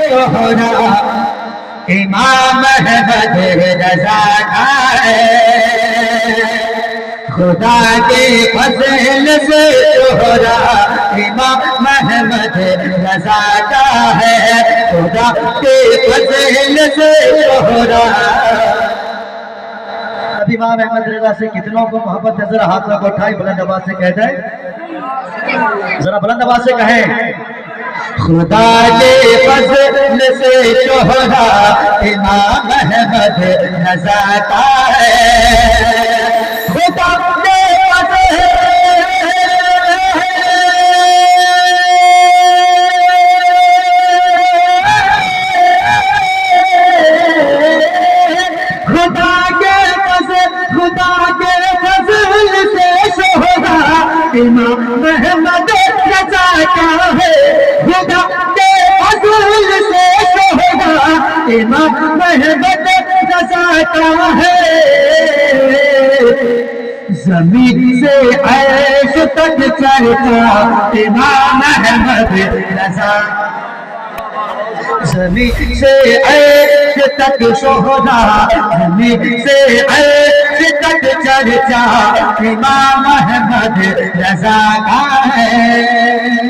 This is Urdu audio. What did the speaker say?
شہرا امام احمد رضا کا ہے، خدا کے فضل سے شہرا امام احمد رضا کا ہے، خدا کے فضل سے شہرا۔ اب امام احمد رضا سے کتنوں کو محبت ہے؟ ذرا ہاتھ کو اٹھائیں، بلند آواز سے کہہ دیں، ذرا بلند آواز سے کہیں، خدا کے فضل سے شہرا امام احمد رضا کا ہے، خدا کے فضل امام احمد رضا کا ہے، خدا کے فضل سے شہرا امام احمد رضا کا ہے، زمین سے عرش تک چرچا امام احمد رضا، زمین سے عرش تک شہرا، زمین سے عرش تک چرچا امام احمد رضا کا ہے۔